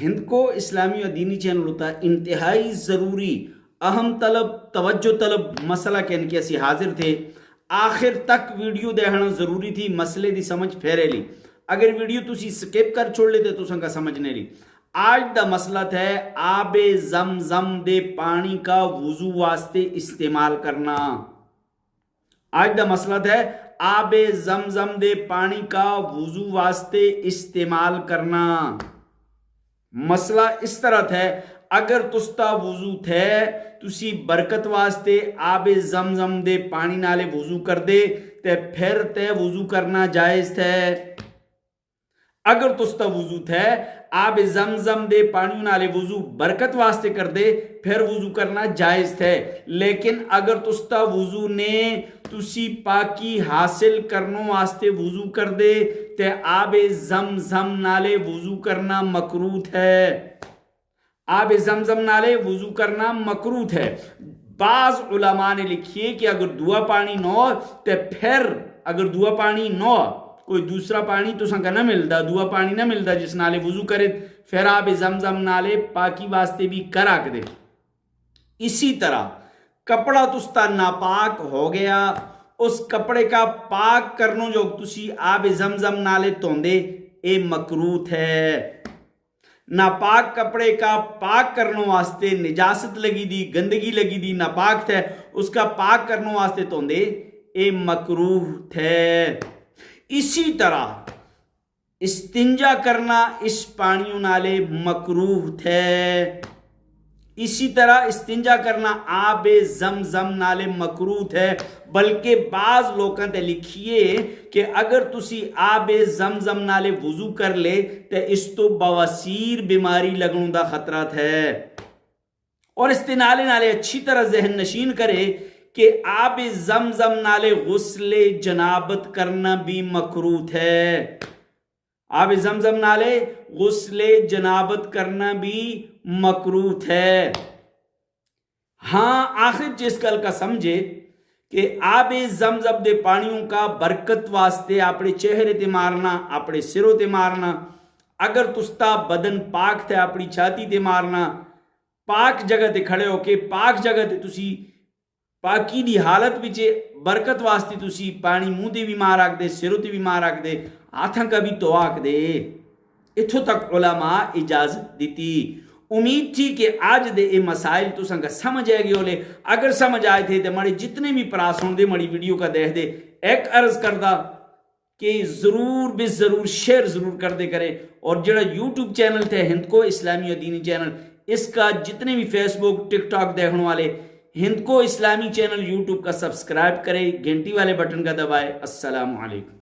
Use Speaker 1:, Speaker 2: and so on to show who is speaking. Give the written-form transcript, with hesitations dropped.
Speaker 1: ہند کو اسلامی اور دینی چینل ہوتا ہے انتہائی ضروری اہم طلب توجہ طلب مسئلہ کہن کے اسی حاضر تھے آخر تک ویڈیو دیکھنا ضروری تھی مسئلے دی سمجھ پھیرے لی اگر ویڈیو تسی سکپ کر چھوڑ لیتے تو سنگا سمجھنے لی آج دا مسئلہ ہے آب زمزم دے پانی کا وضو واسطے استعمال کرنا آج دا مسئلہ ہے آب زمزم دے پانی کا وضو واسطے استعمال کرنا مسئلہ اس طرح تھا اگر تستا وضو تھے تسی برکت واسطے آب زمزم دے پانی نالے وضو کر دے تے پھر تے وضو کرنا جائز تھے اگر تستا وضو تھے آب زمزم دے پانی نالے وضو برکت واسطے کر دے پھر وضو کرنا جائز تھے لیکن اگر تستا وضو نے تسی پاکی حاصل کرنوں واسطے وضو کر دے تے آب زمزم نالے وضو کرنا مکروہ ہے آب زمزم نالے وضو کرنا مکروہ ہے بعض علماء نے لکھیے کہ اگر دعا پانی نو تے پھر اگر دعا پانی نو کوئی دوسرا پانی تو سنگا نہ ملدا دعا پانی نہ ملدا جس نالے وضو کرے پھر آب زمزم نالے پاکی واسطے بھی کرا کے دے اسی طرح کپڑا تستا ناپاک ہو گیا اس کپڑے کا پاک کرنوں جو تسی آب زمزم نالے توندے اے مکروہ ہے ناپاک کپڑے کا پاک کرنوں واسطے نجاست لگی دی گندگی لگی دی ناپاک تھے اس کا پاک کرنوں واسطے توندے اے مکروہ تھے اسی طرح استنجا کرنا اس پانیوں نالے مکروہ تھے اسی طرح استنجا کرنا آب زمزم نالے مکروہ تھے بلکہ بعض لوگوں تے لکھیے کہ اگر تسی آب زمزم نالے وضو کر لے تے اس تو بواسیر بیماری لگنوں دا خطرہ ہے اور اس نالے اچھی طرح ذہن نشین کرے کہ آب زمزم نالے غسل جنابت کرنا بھی مکروہ ہے آب زمزم نالے غسل جنابت کرنا بھی مکروہ ہے ہاں آخر جس گل کا سمجھے کہ آب زمزم دے پانیوں کا برکت واسطے اپنے چہرے تے مارنا اپنے سروں تے مارنا اگر تستا بدن پاک تھے اپنی چھاتی تے مارنا پاک جگہ تے کھڑے ہو کے پاک جگہ تے تسی پاکی دی حالت بچے برکت واسطے تسی پانی منہ تے بھی مار آکھ دے سروں تے بھی مار آکھ دے آتھاں کا بھی تو آکھ دے اتھو تک علماء اجازت دیتی امید تھی کہ آج دے اے مسائل تو سنگا سمجھ آئے گی ہو لے اگر سمجھ آئے تھے تو مڑے جتنے بھی پراس ہوں دے مڑی ویڈیو کا دیکھ دے ایک عرض کردہ کہ ضرور بے ضرور شیئر ضرور کر دے کرے اور جڑا یوٹیوب چینل تھے ہند کو اسلامی اور دینی چینل اس کا جتنے بھی فیس بک ٹک ٹاک دیکھنے والے ہند کو اسلامی چینل یوٹیوب کا سبسکرائب کرے گھنٹی والے بٹن کا دبائے السلام علیکم